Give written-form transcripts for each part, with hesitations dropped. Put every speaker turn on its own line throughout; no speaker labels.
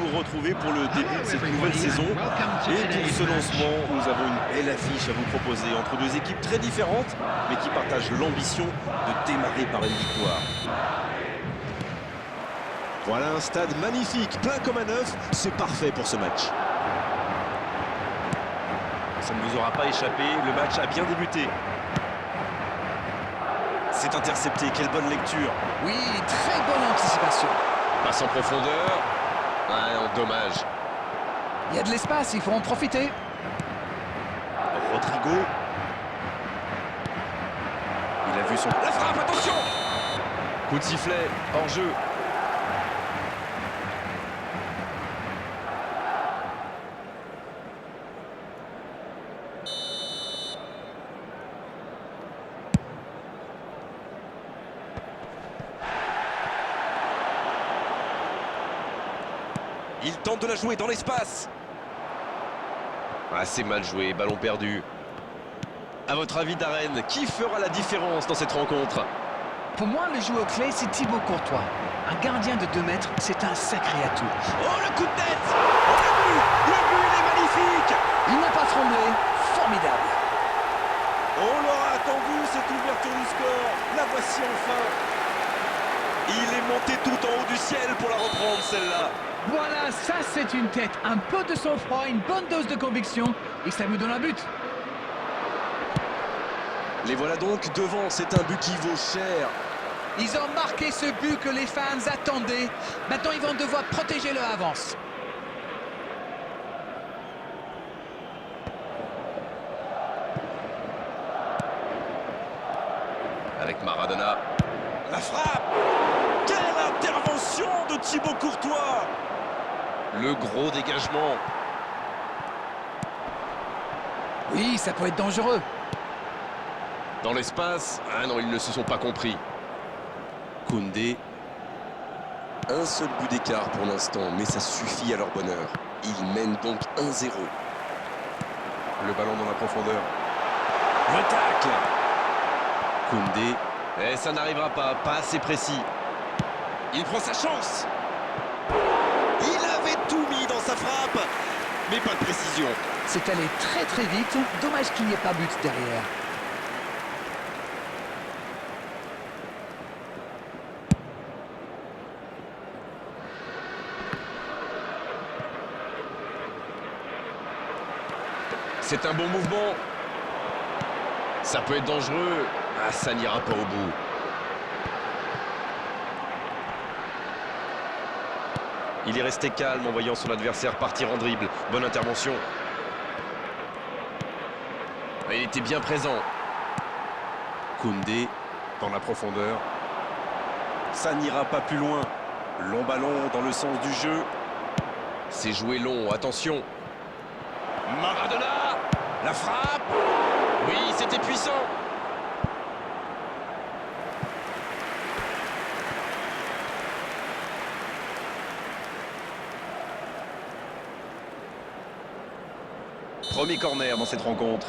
nous retrouver pour le début de cette nouvelle saison. Et pour ce lancement, nous avons une belle affiche à vous proposer entre deux équipes très différentes, mais qui partagent l'ambition de démarrer par une victoire.
Voilà un stade magnifique, plein comme à neuf, c'est parfait pour ce match.
Ça ne vous aura pas échappé, le match a bien débuté. C'est intercepté, quelle bonne lecture.
Oui, très bonne anticipation.
Passe en profondeur. Ouais, non, dommage.
Il y a de l'espace, il faut en profiter.
Rodrigo. Il a vu son... La frappe, attention!
Coup de sifflet, hors jeu.
Il tente de la jouer dans l'espace.
Ah, c'est mal joué, ballon perdu. À votre avis, Darren, qui fera la différence dans cette rencontre?
Pour moi, le joueur clé, c'est Thibaut Courtois. Un gardien de 2 mètres, c'est un sacré atout.
Oh, le coup de tête! Oh, le but! Le but, il est magnifique!
Il n'a pas tremblé, formidable.
On l'aura attendu, cette ouverture du score. La voici enfin. Il est monté tout en haut du ciel pour la reprendre, celle-là.
Voilà, ça c'est une tête. Un peu de sang-froid, une bonne dose de conviction, et ça me donne un but.
Les voilà donc devant, c'est un but qui vaut cher.
Ils ont marqué ce but que les fans attendaient. Maintenant, ils vont devoir protéger leur avance.
Avec Maradona.
La frappe! Quelle intervention de Thibaut Courtois!
Le gros dégagement.
Oui, ça peut être dangereux.
Dans l'espace. Ah non, ils ne se sont pas compris.
Koundé. Un seul but d'écart pour l'instant, mais ça suffit à leur bonheur. Ils mènent donc 1-0.
Le ballon dans la profondeur.
Le tacle!
Koundé.
Et ça n'arrivera pas assez précis.
Il prend sa chance. Il avait tout mis dans sa frappe, mais pas de précision.
C'est allé très très vite. Dommage qu'il n'y ait pas but derrière.
C'est un bon mouvement. Ça peut être dangereux. Ah, ça n'ira pas au bout. Il est resté calme en voyant son adversaire partir en dribble. Bonne intervention. Il était bien présent.
Koundé.
Dans la profondeur.
Ça n'ira pas plus loin. Long ballon dans le sens du jeu.
C'est joué long, attention.
Maradona! La frappe!
Oui, c'était puissant.
Premier corner dans cette rencontre.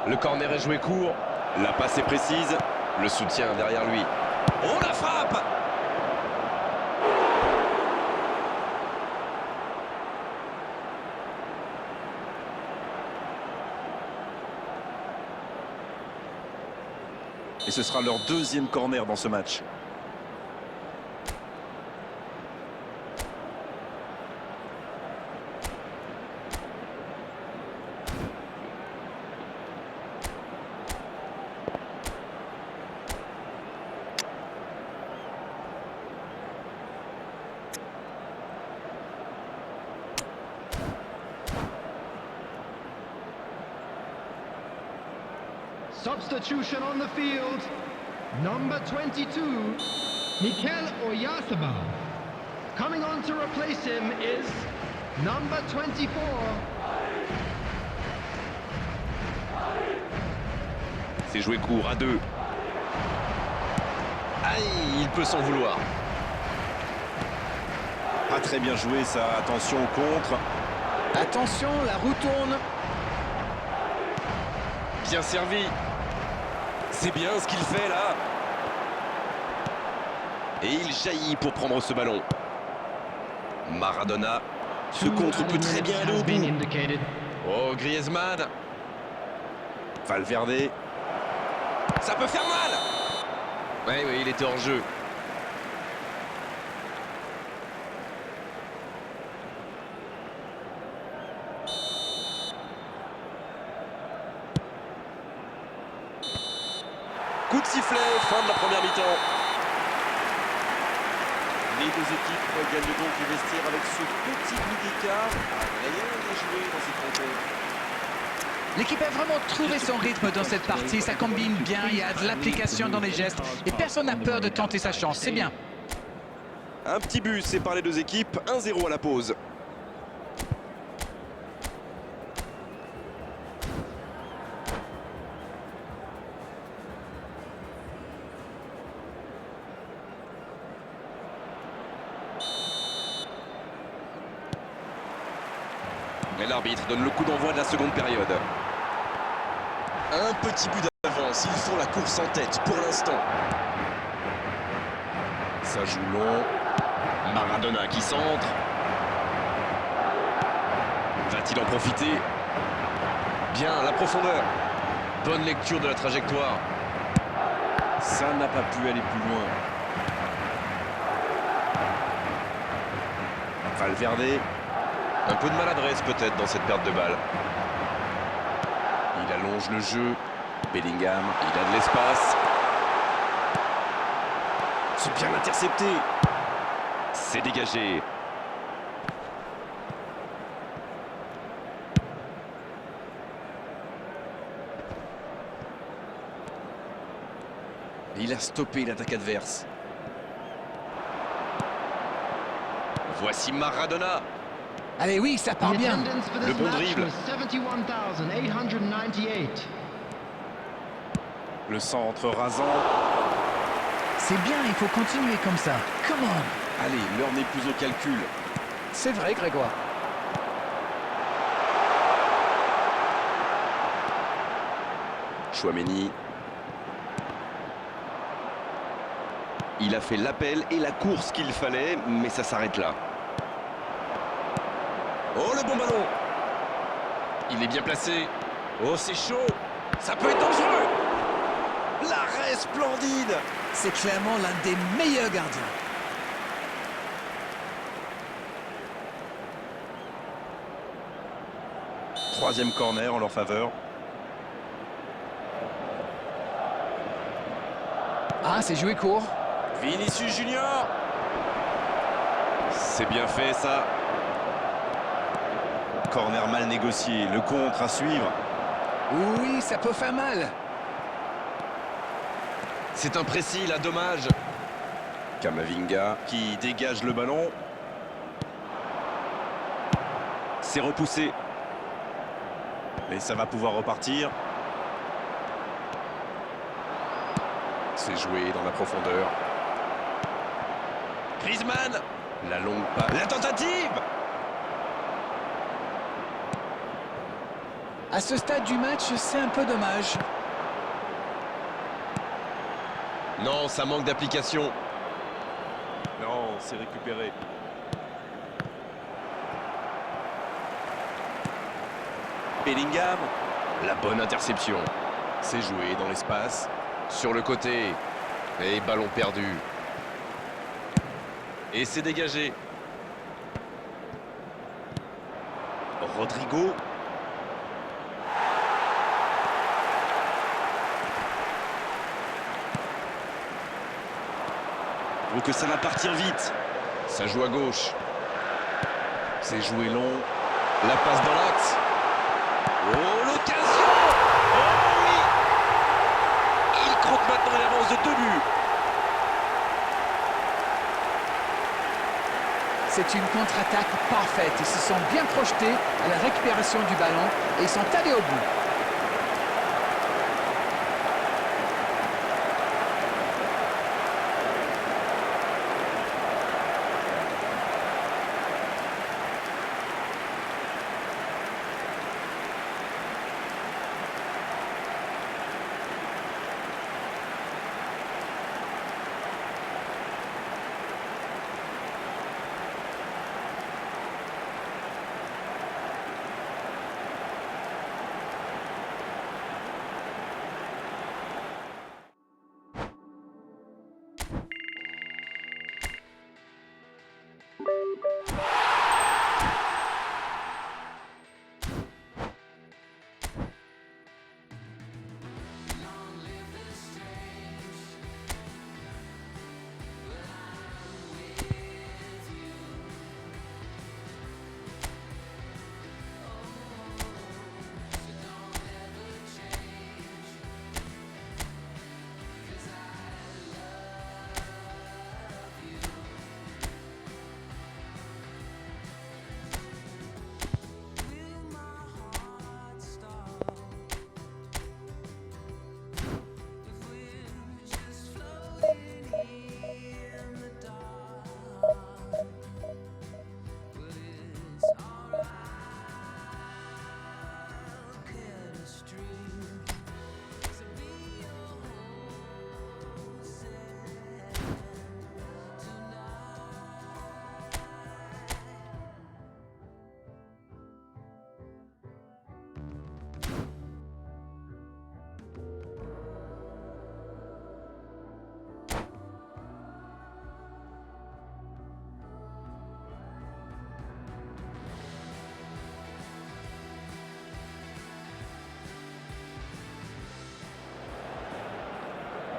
Le corner est joué court.
La passe est précise.
Le soutien derrière lui.
Oh, la frappe! Et ce sera leur deuxième corner dans ce match.
Substitution on the field. Number 22, Mikel Oyarzabal. Coming on to replace him is number 24.
C'est joué court à 2. Aïe, il peut s'en vouloir.
Pas très bien joué ça, attention au contre.
Attention, la roue tourne.
Bien servi.
C'est bien ce qu'il fait là.
Et il jaillit pour prendre ce ballon. Maradona.
Ce contre peut très bien aller au bout.
Oh, Griezmann.
Valverde.
Ça peut faire mal. Oui, il était hors jeu.
Coup de sifflet, fin de la première mi-temps. Les deux équipes gagnent donc les vestiaires avec ce petit but d'écart. Rien n'est joué dans cette rencontre.
L'équipe a vraiment trouvé son rythme dans cette partie. Ça combine bien, il y a de l'application dans les gestes. Et personne n'a peur de tenter sa chance. C'est bien.
Un petit but sépare les deux équipes, 1-0 à la pause.
Et l'arbitre donne le coup d'envoi de la seconde période.
Un petit but d'avance, ils font la course en tête pour l'instant.
Ça joue long. Maradona qui centre. Va-t-il en profiter? Bien, la profondeur. Bonne lecture de la trajectoire.
Ça n'a pas pu aller plus loin. Valverde.
Un peu de maladresse peut-être dans cette perte de balle. Il allonge le jeu.
Bellingham.
Il a de l'espace.
C'est bien intercepté.
C'est dégagé.
Il a stoppé l'attaque adverse.
Voici Maradona.
Allez, oui, ça part bien.
Le bon dribble.
Le centre rasant.
C'est bien, il faut continuer comme ça. Come on.
Allez, l'heure n'est plus au calcul.
C'est vrai, Grégoire.
Chouameni. Il a fait l'appel et la course qu'il fallait, mais ça s'arrête là.
Oh, le bon ballon.
Il est bien placé.
Oh, c'est chaud. Ça peut être dangereux. L'arrêt splendide.
C'est clairement l'un des meilleurs gardiens.
Troisième corner en leur faveur.
Ah, c'est joué court.
Vinicius Junior.
C'est bien fait ça.
Corner mal négocié. Le contre à suivre.
Oui, ça peut faire mal.
C'est imprécis là, dommage.
Camavinga qui dégage le ballon. C'est repoussé. Et ça va pouvoir repartir.
C'est joué dans la profondeur. Griezmann. La longue passe. La tentative.
À ce stade du match, c'est un peu dommage.
Non, ça manque d'application.
Non, c'est récupéré. Bellingham.
La bonne interception. C'est joué dans l'espace. Sur le côté. Et ballon perdu. Et c'est dégagé.
Rodrigo. Faut que ça va partir vite.
Ça joue à gauche.
C'est joué long.
La passe dans l'axe.
Oh, l'occasion! Oh oui! Il compte maintenant l'avance de 2 buts.
C'est une contre-attaque parfaite. Ils se sont bien projetés à la récupération du ballon et ils sont allés au bout.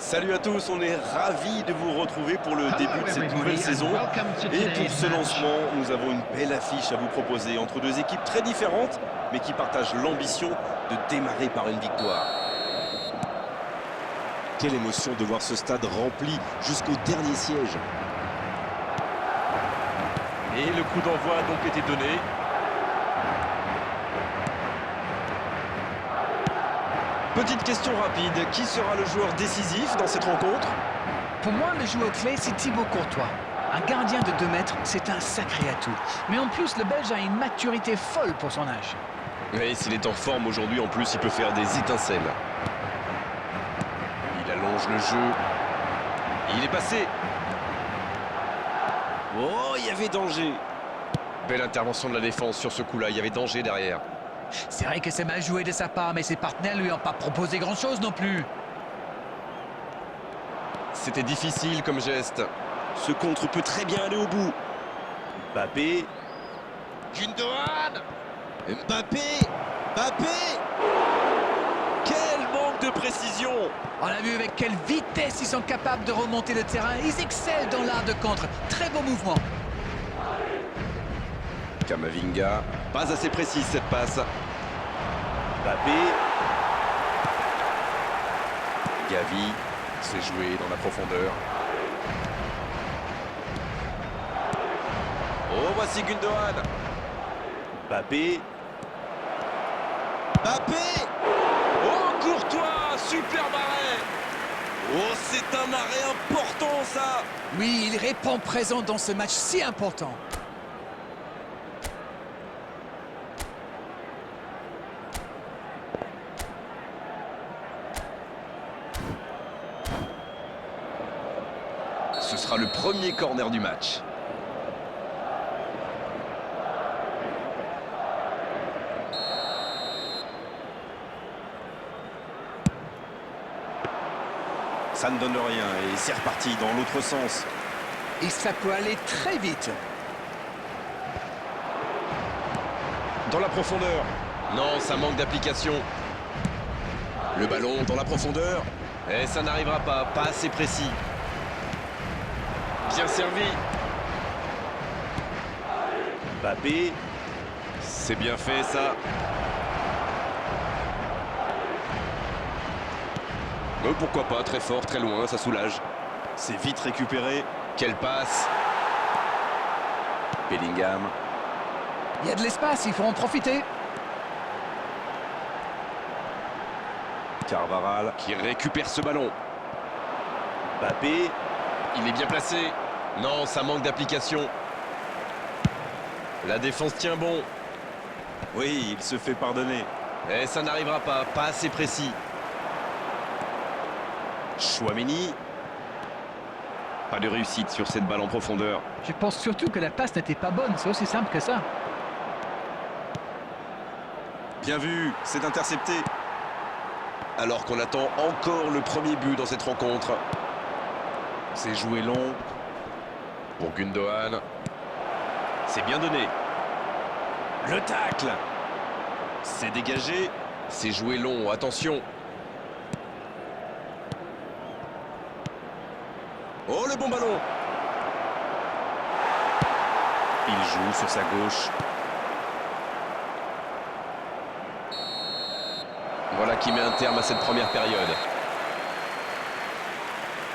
Salut à tous, on est ravis de vous retrouver pour le début de cette nouvelle saison. Et pour ce lancement, nous avons une belle affiche à vous proposer entre deux équipes très différentes, mais qui partagent l'ambition de démarrer par une victoire. Quelle émotion de voir ce stade rempli jusqu'au dernier siège.
Et le coup d'envoi a donc été donné. Petite question rapide, qui sera le joueur décisif dans cette rencontre?
Pour moi, le joueur clé, c'est Thibaut Courtois. Un gardien de 2 mètres, c'est un sacré atout. Mais en plus, le Belge a une maturité folle pour son âge.
Et s'il est en forme aujourd'hui, en plus, il peut faire des étincelles. Il allonge le jeu. Il est passé.
Oh, il y avait danger.
Belle intervention de la défense sur ce coup-là, il y avait danger derrière.
C'est vrai que c'est mal joué de sa part, mais ses partenaires lui ont pas proposé grand-chose non plus.
C'était difficile comme geste.
Ce contre peut très bien aller au bout. Mbappé.
Gundogan.
Mbappé. Quel manque de précision.
On a vu avec quelle vitesse ils sont capables de remonter le terrain. Ils excellent dans l'art de contre. Très beau mouvement.
Camavinga.
Pas assez précise cette passe.
Mbappé.
Gavi, c'est joué dans la profondeur.
Oh, voici Gundogan. Mbappé.
Oh, Courtois, super arrêt.
Oh, c'est un arrêt important, ça.
Oui, il répond présent dans ce match si important.
Ce sera le premier corner du match.
Ça ne donne rien et c'est reparti dans l'autre sens.
Et ça peut aller très vite.
Dans la profondeur. Non, ça manque d'application.
Le ballon dans la profondeur.
Et ça n'arrivera pas assez précis. Bien servi.
Mbappé.
C'est bien fait ça. Pourquoi pas, très fort, très loin, ça soulage.
C'est vite récupéré.
Quelle passe.
Bellingham.
Il y a de l'espace, il faut en profiter.
Carvajal.
Qui récupère ce ballon.
Mbappé.
Il est bien placé. Non, ça manque d'application. La défense tient bon.
Oui, il se fait pardonner.
Et ça n'arrivera pas assez précis.
Chouameni.
Pas de réussite sur cette balle en profondeur.
Je pense surtout que la passe n'était pas bonne, c'est aussi simple que ça.
Bien vu, c'est intercepté.
Alors qu'on attend encore le premier but dans cette rencontre.
C'est joué long.
Pour Gundogan.
C'est bien donné. Le tacle. C'est dégagé.
C'est joué long, attention.
Oh, le bon ballon. Il joue sur sa gauche.
Voilà qui met un terme à cette première période.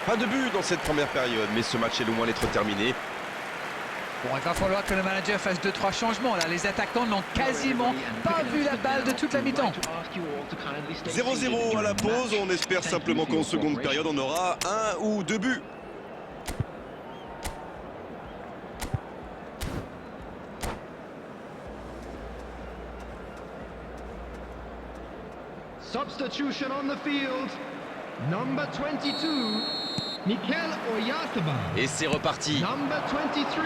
Pas de but dans cette première période, mais ce match est loin d'être terminé.
Bon, il va falloir que le manager fasse 2-3 changements. Là, les attaquants n'ont quasiment pas vu la balle de toute la mi-temps.
0-0 à la pause. On espère simplement qu'en seconde période, on aura 1 ou 2 buts.
Substitution on the field. Number 22, Mikel Oyarzabal.
Et c'est reparti.
Number 23.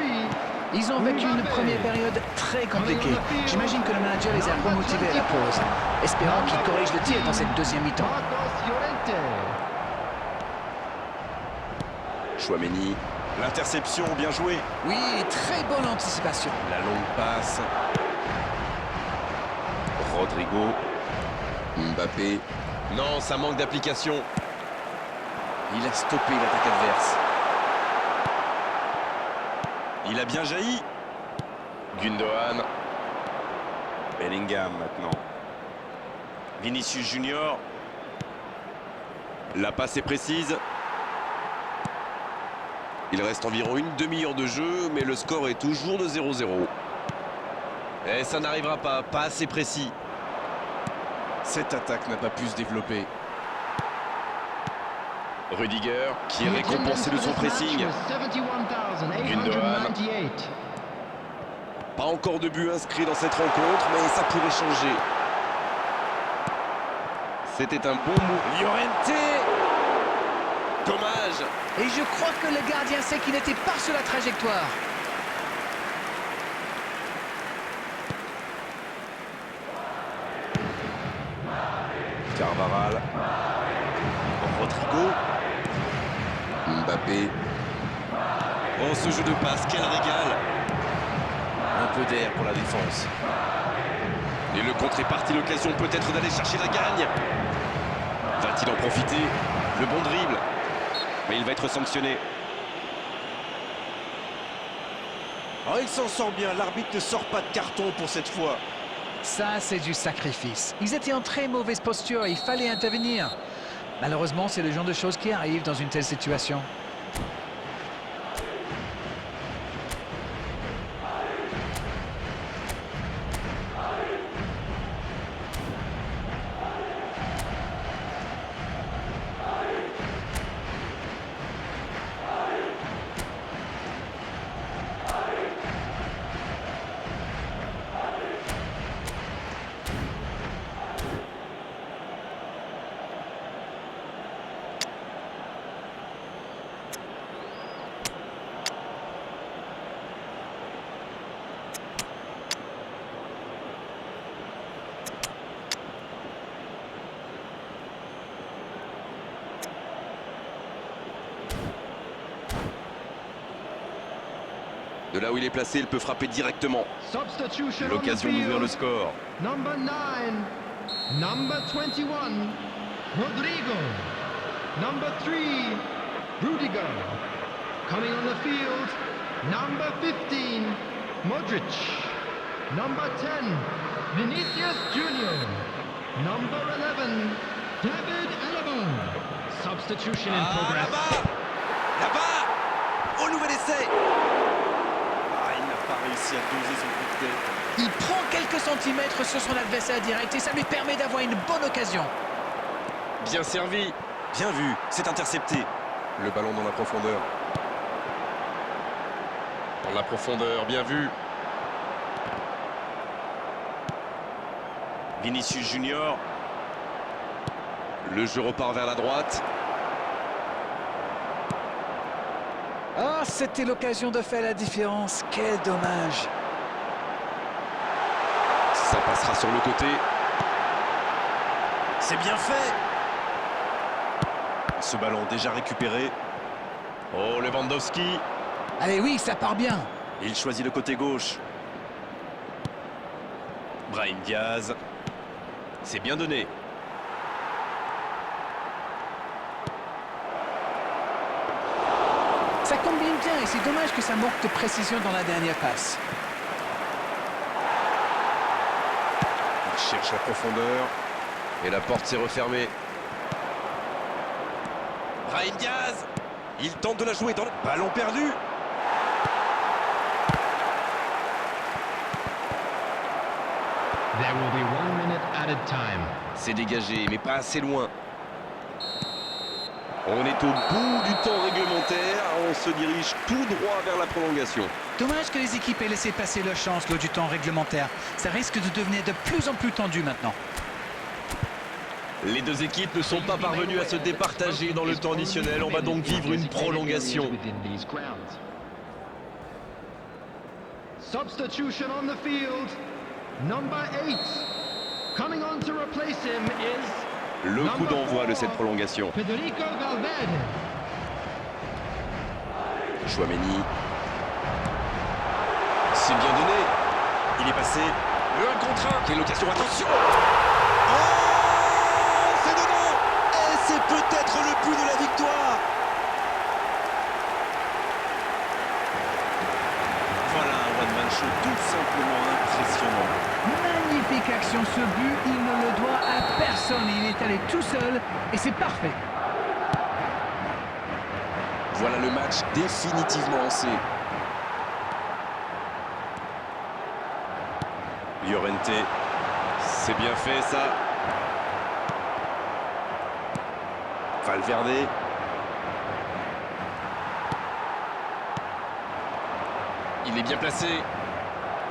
Ils ont vécu une première période très compliquée. J'imagine que le manager les a remotivés à la pause. Espérons qu'ils corrigent le tir dans cette deuxième mi-temps.
Marcos Llorente.
Chouameni. L'interception, bien joué.
Oui, très bonne anticipation.
La longue passe. Rodrigo.
Mbappé.
Non, ça manque d'application.
Il a stoppé l'attaque adverse. Il a bien jailli.
Gundogan.
Bellingham maintenant. Vinicius Junior.
La passe est précise. Il reste environ une demi-heure de jeu, mais le score est toujours de 0-0.
Et ça n'arrivera pas assez précis.
Cette attaque n'a pas pu se développer.
Rudiger.
Qui est récompensé de son pressing.
Gundogan.
Pas encore de but inscrit dans cette rencontre, mais ça pourrait changer.
C'était un bon move.
Llorente.
Dommage.
Et je crois que le gardien sait qu'il n'était pas sur la trajectoire.
Carvajal. Rodrigo.
Mbappé.
Oh, ce jeu de passe, quel régal. Un peu d'air pour la défense.
Et le contre est parti, l'occasion peut-être d'aller chercher la gagne.
Va-t-il en profiter? Le bon dribble. Mais il va être sanctionné. Oh, il s'en sort bien. L'arbitre ne sort pas de carton pour cette fois.
Ça, c'est du sacrifice. Ils étaient en très mauvaise posture et il fallait intervenir. Malheureusement, c'est le genre de choses qui arrivent dans une telle situation.
De là où il est placé, il peut frapper directement.
L'occasion d'ouvrir le score.
Number 9, number 21, Rodrigo. Number 3, Rudiger. Coming on the field, number 15, Modric. Number 10, Vinicius Junior. Number 11, David Alaba. Substitution in progress.
Là-bas. Au nouvel essai.
Il n'a pas réussi à doser son coup de tête.
Il prend quelques centimètres sur son adversaire direct et ça lui permet d'avoir une bonne occasion.
Bien servi.
Bien vu, c'est intercepté.
Le ballon dans la profondeur.
Dans la profondeur, bien vu.
Vinicius Junior.
Le jeu repart vers la droite.
Ah, c'était l'occasion de faire la différence. Quel dommage.
Ça passera sur le côté.
C'est bien fait. Ce ballon déjà récupéré.
Oh, Lewandowski.
Allez, oui, ça part bien.
Il choisit le côté gauche. Brahim Diaz. C'est bien donné.
Ça combine bien et c'est dommage que ça manque de précision dans la dernière passe.
Il cherche la profondeur.
Et la porte s'est refermée.
Brahim Diaz. Il tente de la jouer dans le ballon perdu.
There will be 1 minute added time.
C'est dégagé, mais pas assez loin. On est au bout du temps réglementaire. On se dirige tout droit vers la prolongation.
Dommage que les équipes aient laissé passer leur chance lors du temps réglementaire. Ça risque de devenir de plus en plus tendu maintenant.
Les deux équipes ne sont pas parvenues à se départager dans le temps additionnel. On va donc vivre une prolongation.
Substitution on the field. Number 8. Coming on to replace him is
Le coup d'envoi de cette prolongation.
Federico Valverde.
Chouameni.
C'est bien donné.
Il est passé.
Le 1 contre 1.
Quelle occasion, attention.
C'est peut-être le but de la victoire.
Voilà un one-man show tout simplement impressionnant.
Magnifique action, ce but, il ne le doit à personne. Il est allé tout seul et c'est parfait.
Voilà le match définitivement lancé.
Llorente, c'est bien fait ça.
Valverde.
Il est bien placé.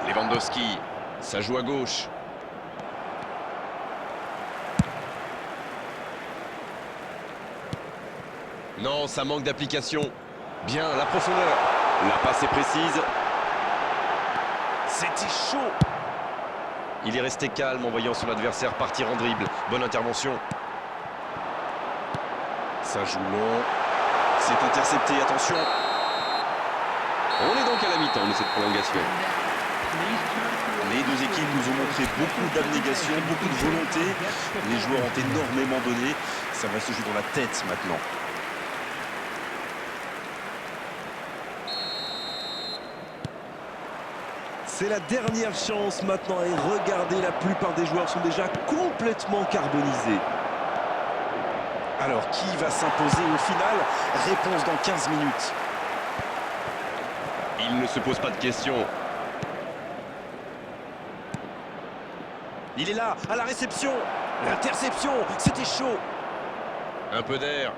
Lewandowski, ça joue à gauche. Non, ça manque d'application. Bien, la profondeur. La passe est précise.
C'était chaud.
Il est resté calme en voyant son adversaire partir en dribble. Bonne intervention.
Ça joue long. C'est intercepté, attention.
On est donc à la mi-temps de cette prolongation.
Les deux équipes nous ont montré beaucoup d'abnégation, beaucoup de volonté. Les joueurs ont énormément donné. Ça va se jouer dans la tête maintenant. C'est la dernière chance maintenant et regardez, la plupart des joueurs sont déjà complètement carbonisés. Alors, qui va s'imposer au final? Réponse dans 15 minutes.
Il ne se pose pas de questions.
Il est là, à la réception. L'interception, c'était chaud.
Un peu d'air.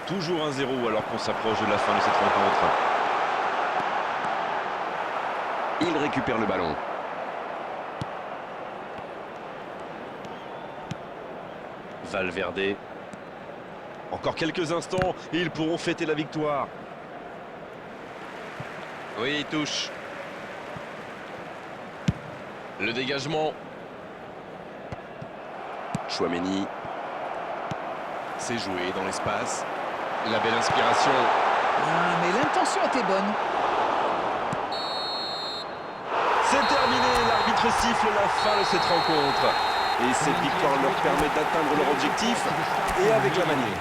Toujours 1-0 alors qu'on s'approche de la fin de cette rencontre.
Il récupère le ballon.
Valverde.
Encore quelques instants et ils pourront fêter la victoire.
Oui, il touche. Le dégagement.
Chouameni.
C'est joué dans l'espace.
La belle inspiration.
Ah, mais l'intention était bonne.
C'est terminé, l'arbitre siffle la fin de cette rencontre. Et cette victoire leur permet d'atteindre leur objectif et avec la manière.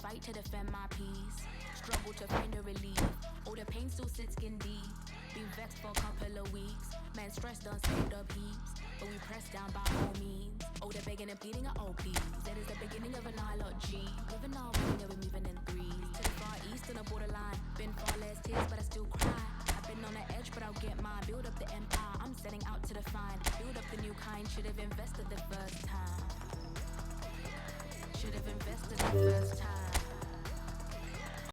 Fight to defend my peace, struggle to find a relief. Oh, the pain still sits skin deep. Been vexed for a couple of weeks. Man, stress done saved up heaps, but we pressed down by all means. Oh, they're begging and pleading at all please. That is the beginning of an ideology. Living all running, we're moving in threes. To the far east on the borderline. Been far less tears, but I still cry. I've been on the edge, but I'll get mine. Build up the empire, I'm setting out to define. Build up the new kind, should have invested the first time. Should have invested the first time.